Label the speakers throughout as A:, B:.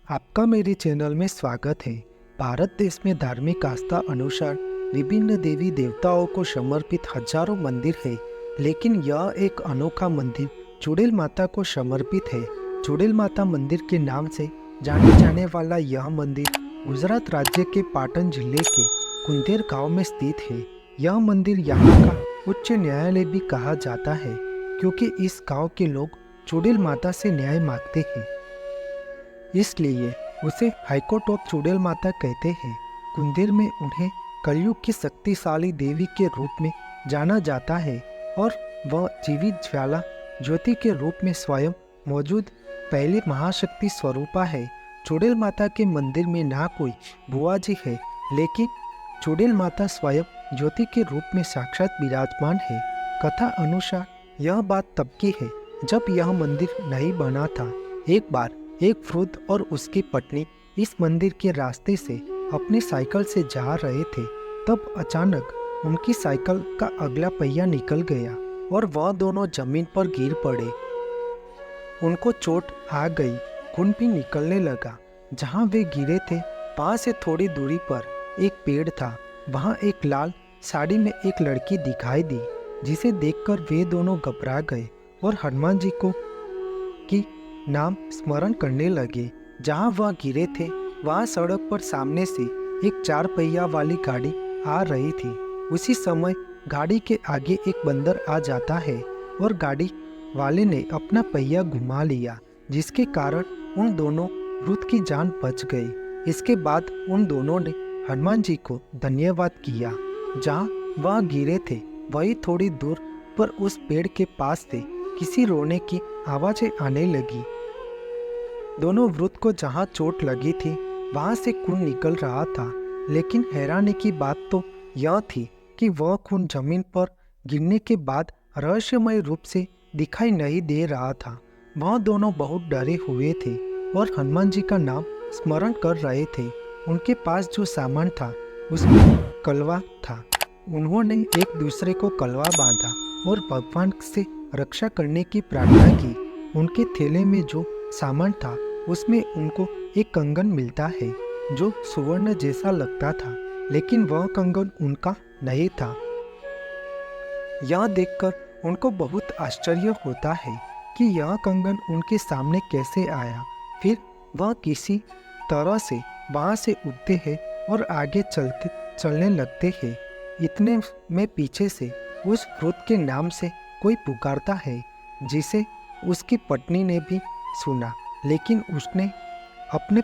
A: आपका मेरे चैनल में स्वागत है। भारत देश में धार्मिक आस्था अनुसार विभिन्न देवी देवताओं को समर्पित हजारों मंदिर है, लेकिन यह एक अनोखा मंदिर चुड़ैल माता को समर्पित है। चुड़ैल माता मंदिर के नाम से जाने जाने वाला यह मंदिर गुजरात राज्य के पाटन जिले के कुंदेर गांव में स्थित है। यह मंदिर यहाँ का उच्च न्यायालय भी कहा जाता है, क्योंकि इस गांव के लोग चुड़ैल माता से न्याय मांगते हैं, इसलिए उसे हाईकोर्ट ऑफ चुड़ैल माता कहते हैं। कुंदेर में उन्हें कलयुग की शक्तिशाली देवी के रूप में जाना जाता है और वह जीवित ज्वाला ज्योति के रूप में स्वयं मौजूद पहली महाशक्ति स्वरूपा है। चुड़ैल माता के मंदिर में ना कोई बुआ जी है, लेकिन चुड़ैल माता स्वयं ज्योति के रूप में साक्षात विराजमान है। कथा अनुसार यह बात तब की है जब यह मंदिर नहीं बना था। एक बार एक वृद्ध और उसकी पत्नी इस मंदिर के रास्ते से अपनी साइकिल से जा रहे थे। तब अचानक उनकी साइकिल का अगला पहिया निकल गया और वह दोनों जमीन पर गिर पड़े। उनको चोट आ गई, खून भी निकलने लगा। जहां वे गिरे थे वहां से थोड़ी दूरी पर एक पेड़ था। वहां एक लाल साड़ी में एक लड़की दिखाई दी, जिसे देखकर वे दोनों घबरा गए और हनुमान जी को की नाम स्मरण करने लगे। जहां वह गिरे थे वहां सड़क पर सामने से एक 4 पहिया वाली गाड़ी आ रही थी। उसी समय गाड़ी के आगे एक बंदर आ जाता है और गाड़ी वाले ने अपना पहिया घुमा लिया, जिसके कारण उन दोनों वृद्ध की जान बच गई। इसके बाद उन दोनों ने हनुमान जी को धन्यवाद किया। जहां वह गिरे थे वही थोड़ी दूर पर उस पेड़ के पास से किसी रोने की आवाजें आने लगी। दोनों वृद्ध को जहां चोट लगी थी वहां से खून निकल रहा था, लेकिन हैरानी की बात तो यह थी कि वह खून जमीन पर गिरने के बाद रहस्यमय रूप से दिखाई नहीं दे रहा था। वह दोनों बहुत डरे हुए थे और हनुमान जी का नाम स्मरण कर रहे थे। उनके पास जो सामान था उसमें कलवा था। उन्होंने एक दूसरे को कलवा बांधा और भगवान से रक्षा करने की प्रार्थना की। उनके थैले में जो सामान था उसमें उनको एक कंगन मिलता है जो सुवर्ण जैसा लगता था, लेकिन वह कंगन उनका नहीं था। यह देखकर उनको बहुत आश्चर्य होता है कि यह कंगन उनके सामने कैसे आया। फिर वह किसी तरह से वहां से उठते हैं और आगे चलने लगते हैं। इतने में पीछे से उस वृद्ध के नाम से कोई पुकारता है, जिसे उसकी पत्नी ने भी सुना, लेकिन उसने अपने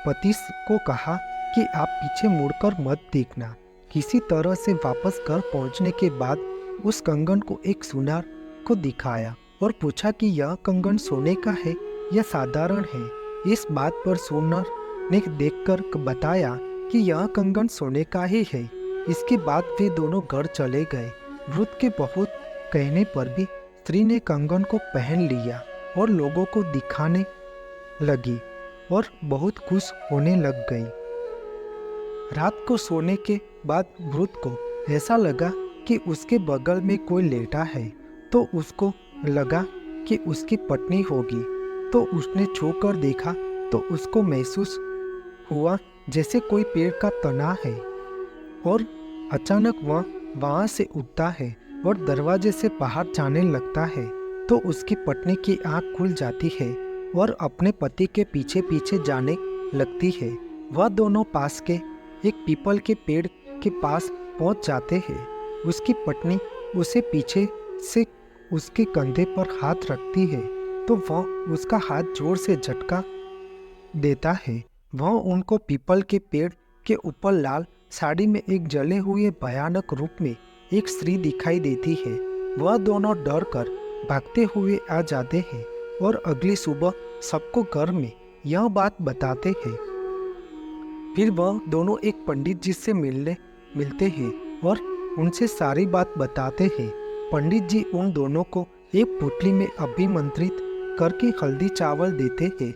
A: पति को कहा कि आप पीछे मुड़कर मत देखना। किसी तरह से वापस घर पहुंचने के बाद उस कंगन को एक सुनार को दिखाया और पूछा कि यह कंगन सोने का है या साधारण है। इस बात पर सुनार ने देखकर बताया कि यह कंगन सोने का ही है। इसके बाद वे दोनों घर चले गए। वृद्ध के बहुत कहने पर भी स्त्री ने कंगन को पहन लिया और लोगों को दिखाने लगी और बहुत खुश होने लग गई। रात को सोने के बाद वृद्ध को ऐसा लगा कि उसके बगल में कोई लेटा है, तो उसको लगा कि उसकी पत्नी होगी। तो उसने छू कर देखा तो उसको महसूस हुआ जैसे कोई पेड़ का तना है, और अचानक वह वहां से उठता है और दरवाजे से बाहर जाने लगता है। तो उसकी पत्नी की आंख खुल जाती है और अपने पति के पीछे पीछे जाने लगती है। वह दोनों पास के एक पीपल के पेड़ के पास पहुंच जाते हैं। उसकी पत्नी उसे पीछे से उसके कंधे पर हाथ रखती है, तो वह उसका हाथ जोर से झटका देता है। वह उनको पीपल के पेड़ के ऊपर लाल साड़ी में एक जले हुए भयानक रूप में एक स्त्री दिखाई देती है। वह दोनों डर कर भागते हुए आ जाते हैं और अगली सुबह सबको घर में यह बात बताते हैं। फिर वह दोनों एक पंडित जी से मिलते हैं और उनसे सारी बात बताते हैं। पंडित जी उन दोनों को एक पोटली में अभिमंत्रित करके हल्दी चावल देते हैं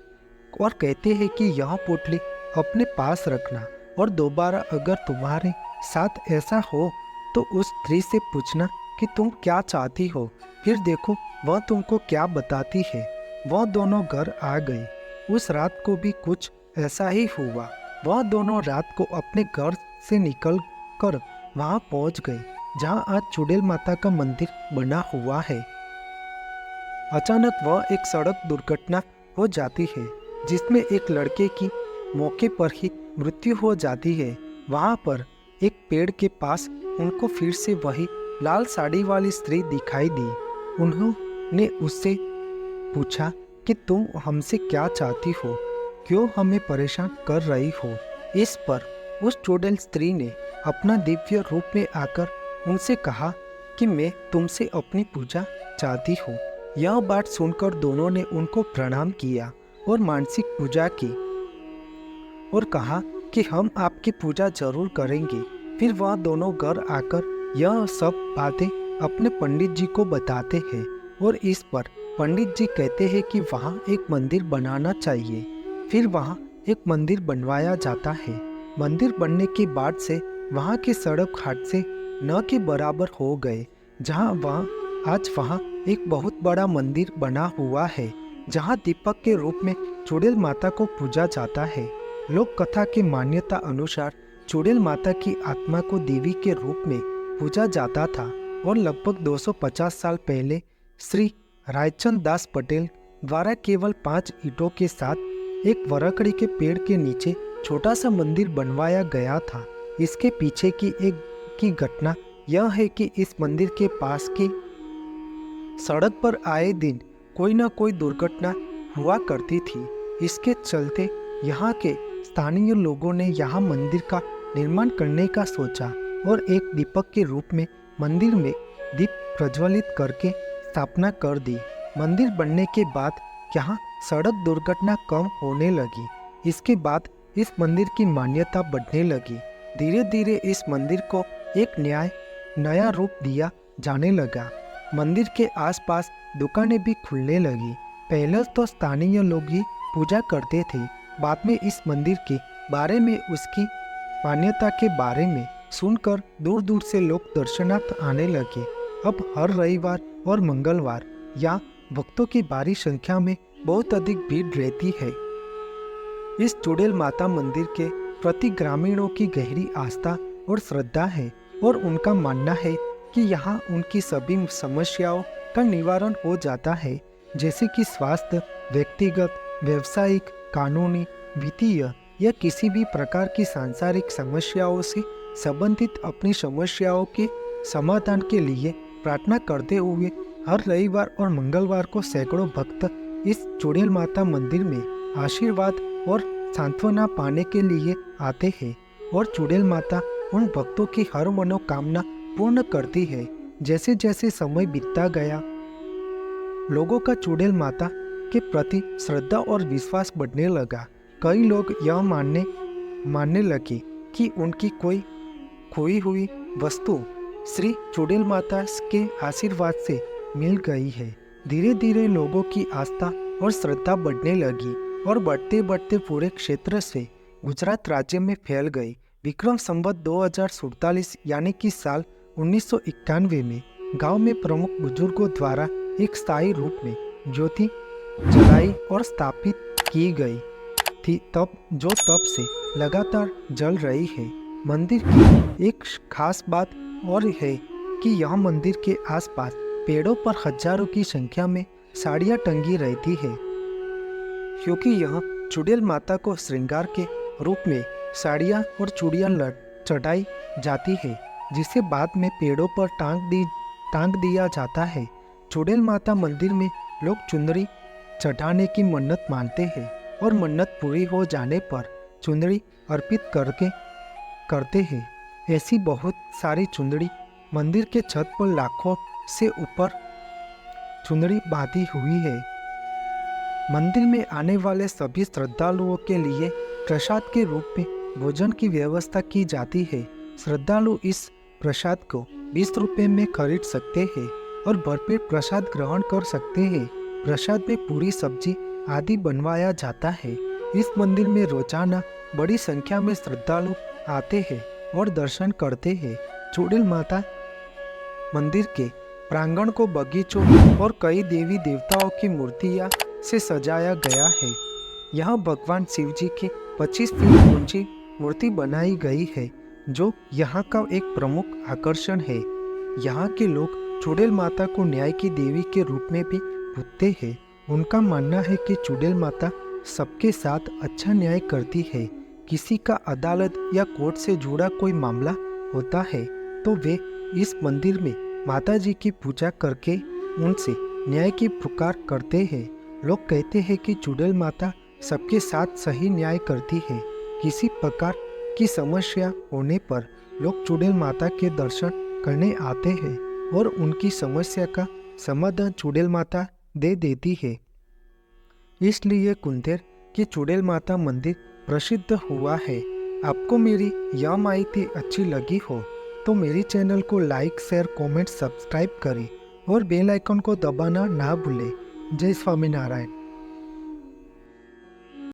A: और कहते हैं कि यह पोटली अपने पास रखना, और दोबारा अगर तुम्हारे साथ ऐसा हो तो उस स्त्री से पूछना कि तुम क्या चाहती हो। फिर देखो वह तुमको क्या बताती है। वह दोनों घर आ गए। उस रात को भी कुछ ऐसा ही हुआ। वह दोनों रात को अपने घर से निकल कर वहाँ पहुँच गए जहाँ आज चुड़ैल माता का मंदिर बना हुआ है। अचानक वह एक सड़क दुर्घटना हो जाती है जिसमें एक लड़के की मौके पर ही मृत्यु हो जाती है। वहाँ पर एक पेड़ के पास उनको फिर से वही लाल साड़ी वाली स्त्री दिखाई दी। उन्होंने उससे पूछा कि तुम हमसे क्या चाहती हो, क्यों हमें परेशान कर रही हो। इस पर उस चुड़ैल स्त्री ने अपना दिव्य रूप में आकर उनसे कहा कि मैं तुमसे अपनी पूजा चाहती हूँ। यह बात सुनकर दोनों ने उनको प्रणाम किया और मानसिक पूजा की और कहा कि हम आपकी पूजा जरूर करेंगे। फिर वह दोनों घर आकर यह सब बातें अपने पंडित जी को बताते हैं और इस पर पंडित जी कहते हैं कि वहाँ एक मंदिर बनाना चाहिए। फिर वहाँ एक मंदिर बनवाया जाता है। मंदिर बनने के बाद से वहाँ के सड़क हादसे न के बराबर हो गए। आज वहाँ एक बहुत बड़ा मंदिर बना हुआ है जहाँ दीपक के रूप में चुड़ैल माता को पूजा जाता है। लोक कथा की मान्यता अनुसार चुड़ैल माता की आत्मा को देवी के रूप में पूजा जाता था और लगभग 250 साल पहले श्री रायचंद दास पटेल द्वारा केवल 5 ईंटों के साथ एक वरकड़ी के पेड़ के नीचे छोटा सा मंदिर बनवाया गया था। इसके पीछे की घटना यह है कि इस मंदिर के पास की सड़क पर आए दिन कोई न कोई दुर्घटना हुआ करती थी। इसके चलते यहाँ के स्थानीय लोगों ने यहाँ मंदिर का निर्माण करने का सोचा और एक दीपक के रूप में मंदिर में दीप प्रज्वलित करके स्थापना कर दी। मंदिर बनने के बाद यहाँ सड़क दुर्घटना कम होने लगी। इसके बाद इस मंदिर की मान्यता बढ़ने लगी। धीरे धीरे इस मंदिर को एक नया रूप दिया जाने लगा। मंदिर के आसपास दुकानें भी खुलने लगी। पहले तो स्थानीय लोग ही पूजा करते थे, बाद में इस मंदिर के बारे में, उसकी मान्यता के बारे में सुनकर दूर दूर से लोग दर्शनार्थ आने लगे। अब हर रविवार और मंगलवार यहाँ भक्तों की भारी संख्या में बहुत अधिक भीड़ रहती है। इस चुड़ैल माता मंदिर के प्रति ग्रामीणों की गहरी आस्था और श्रद्धा है और उनका मानना है कि यहाँ उनकी सभी समस्याओं का निवारण हो जाता है, जैसे कि स्वास्थ्य, व्यक्तिगत, व्यवसायिक, कानूनी, वित्तीय या किसी भी प्रकार की सांसारिक समस्याओं से संबंधित अपनी समस्याओं के समाधान के लिए प्रार्थना करते हुए हर रविवार और मंगलवार को सैकड़ों भक्त इस चुड़ैल माता मंदिर में आशीर्वाद और सांत्वना पाने के लिए आते हैं और चुड़ैल माता उन भक्तों की हर मनोकामना पूर्ण करती है। जैसे जैसे समय बीतता गया, लोगों का चुड़ैल माता के प्रति श्रद्धा और विश्वास बढ़ने लगा। कई लोग यह मानने लगे कि उनकी कोई खोई हुई वस्तु श्री चुड़ैल माता के आशीर्वाद से मिल गई है। धीरे धीरे लोगों की आस्था और श्रद्धा बढ़ने लगी और बढ़ते बढ़ते पूरे क्षेत्र से गुजरात राज्य में फैल गई। विक्रम संवत 2047 यानी कि साल 1991 में गांव में प्रमुख बुजुर्गों द्वारा एक स्थायी रूप में ज्योति जलाई और स्थापित की गई थी, तब से लगातार जल रही है। मंदिर की एक खास बात और है कि यह मंदिर के आसपास पेड़ों पर हजारों की संख्या में साड़ियाँ टंगी रहती है, क्योंकि यह चुड़ैल माता को श्रृंगार के रूप में साड़ियाँ और चूड़ियाँ चढ़ाई जाती है, जिसे बाद में पेड़ों पर टांग दिया जाता है। चुड़ैल माता मंदिर में लोग चुंदरी चढ़ाने की मन्नत मानते हैं और मन्नत पूरी हो जाने पर चुंदड़ी अर्पित करते हैं। ऐसी बहुत सारी चुंदड़ी मंदिर के छत पर लाखों से ऊपर चुंदड़ी बांधी हुई है। मंदिर में आने वाले सभी श्रद्धालुओं के लिए प्रसाद के रूप में भोजन की व्यवस्था की जाती है। श्रद्धालु इस प्रसाद को 20 रुपये में खरीद सकते हैं और भरपेट प्रसाद ग्रहण कर सकते हैं। प्रसाद में पूरी सब्जी आदि बनवाया जाता है। इस मंदिर में रोजाना बड़ी संख्या में श्रद्धालु आते हैं और दर्शन करते हैं। चुड़ैल माता मंदिर के प्रांगण को बगीचों और कई देवी देवताओं की मूर्तियां से सजाया गया है। यहाँ भगवान शिव जी के 25 फीट ऊंची मूर्ति बनाई गई है जो यहाँ का एक प्रमुख आकर्षण है। यहाँ के लोग चुड़ैल माता को न्याय की देवी के रूप में भी पूजते हैं। उनका मानना है कि चुड़ैल माता सबके साथ अच्छा न्याय करती है। किसी का अदालत या कोर्ट से जुड़ा कोई मामला होता है तो वे इस मंदिर में माता जी की पूजा करके उनसे न्याय की पुकार करते हैं। लोग कहते हैं कि चुड़ैल माता सबके साथ सही न्याय करती है। किसी प्रकार की समस्या होने पर लोग चुड़ैल माता के दर्शन करने आते हैं और उनकी समस्या का समाधान चुड़ैल माता दे देती है। इसलिए कुंदेर की चुड़ैल माता मंदिर प्रसिद्ध हुआ है। आपको मेरी यह माहिती अच्छी लगी हो तो मेरी चैनल को लाइक, शेयर, कमेंट, सब्सक्राइब करें और बेल आइकन को दबाना ना भूलें। जय स्वामीनारायण।